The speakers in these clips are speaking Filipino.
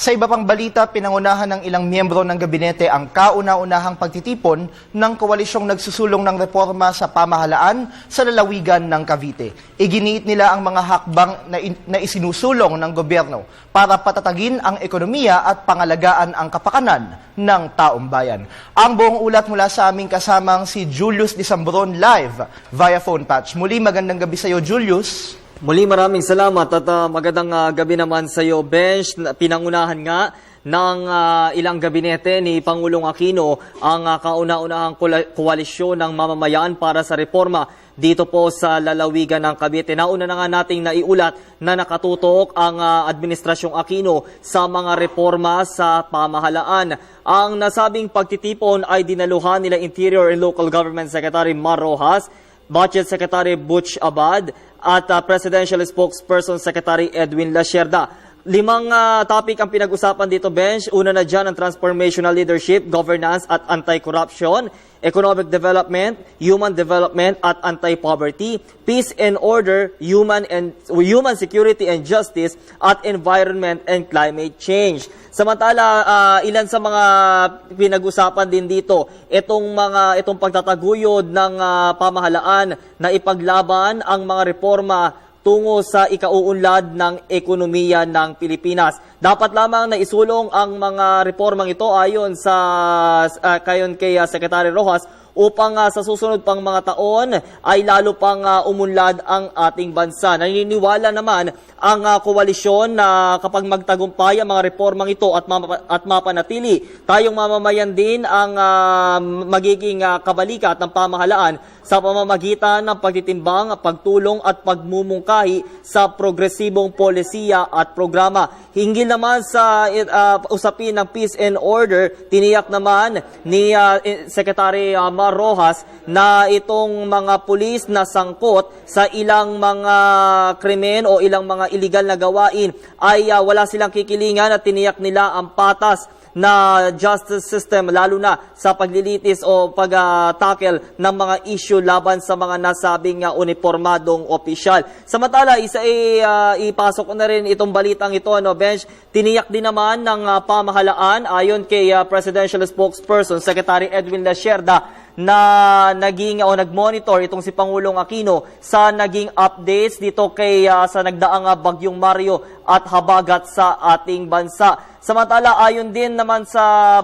Sa iba pang balita, pinangunahan ng ilang miyembro ng gabinete ang kauna-unahang pagtitipon ng koalisyong nagsusulong ng reforma sa pamahalaan sa lalawigan ng Cavite. Iginiit nila ang mga hakbang na isinusulong ng gobyerno para patatagin ang ekonomiya at pangalagaan ang kapakanan ng taong bayan. Ang buong ulat mula sa aming kasamang si Julius Disambron live via phone patch. Muli magandang gabi sa iyo, Julius. Muli maraming salamat at magandang gabi naman sa iyo, Bench. Pinangunahan nga ng ilang gabinete ni Pangulong Aquino ang kauna-unahang koalisyon ng mamamayan para sa reforma dito po sa lalawigan ng Cavite. Nauna na nga nating naiulat na nakatutok ang Administrasyong Aquino sa mga reforma sa pamahalaan. Ang nasabing pagtitipon ay dinaluhan nila Interior and Local Government Secretary Mar Rojas, Budget Secretary Butch Abad, at Presidential Spokesperson Secretary Edwin Lasierda. 5 topic ang pinag-usapan dito, Bench. Una na dyan ang transformational leadership, governance at anti-corruption, economic development, human development at anti-poverty, peace and order, human security and justice, at environment and climate change. Samantala, ilan sa mga pinag-usapan din dito, itong pagtataguyod ng pamahalaan na ipaglaban ang mga reforma tungo sa ikauunlad ng ekonomiya ng Pilipinas. Dapat lamang na isulong ang mga reformang ito ayon kay Secretary Rojas upang sa susunod pang mga taon ay lalo pang umunlad ang ating bansa. Naniniwala naman ang koalisyon na kapag magtagumpay ang mga reformang ito at mapanatili, tayong mamamayan din ang magiging kabalikat ng pamahalaan sa pamamagitan ng pagtitimbang, pagtulong at pagmumungkahi sa progresibong polisiya at programa. Hinggil naman sa usapin ng peace and order, tiniyak naman ni Secretary Mar Rojas na itong mga pulis na sangkot sa ilang mga krimen o ilang mga iligal na gawain ay wala silang kikilingan at tiniyak nila ang patas na justice system, lalo na sa paglilitis o pag-tackle ng mga issue laban sa mga nasabing uniformadong opisyal. Samantala, ipasok ko na rin itong balitang ito, Bench. Tiniyak din naman ng pamahalaan ayon kay Presidential Spokesperson Secretary Edwin Lasierda na nag-monitor itong si Pangulong Aquino sa naging updates dito sa nagdaang bagyong Mario at habagat sa ating bansa. Samantala, ayon din naman sa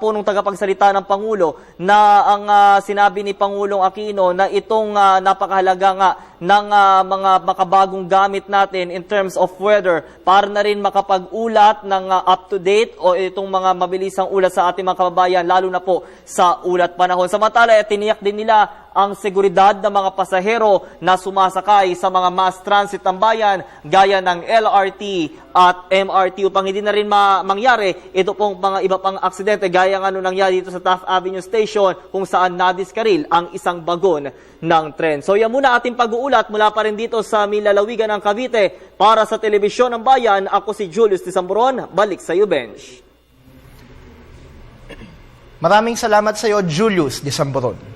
punong tagapagsalita ng Pangulo na ang sinabi ni Pangulong Aquino na itong napakahalaga nga ng mga makabagong gamit natin in terms of weather para na rin makapag-ulat ng up-to-date o itong mga mabilisang ulat sa ating mga kababayan, lalo na po sa ulat panahon. Samantala, tiniyak din nila ang seguridad ng mga pasahero na sumasakay sa mga mass transit ng bayan gaya ng LRT at MRT upang hindi na rin mangyari ito pong mga iba pang aksidente gaya ng nangyari dito sa Taft Avenue Station kung saan nadiskaril ang isang bagon ng tren. So yan muna ating pag-uulat mula pa rin dito sa lalawigan ng Cavite. Para sa Telebisyon ng Bayan, ako si Julius Disambron. Balik sa iyo, Bench. Maraming salamat sa iyo, Julius Disambron.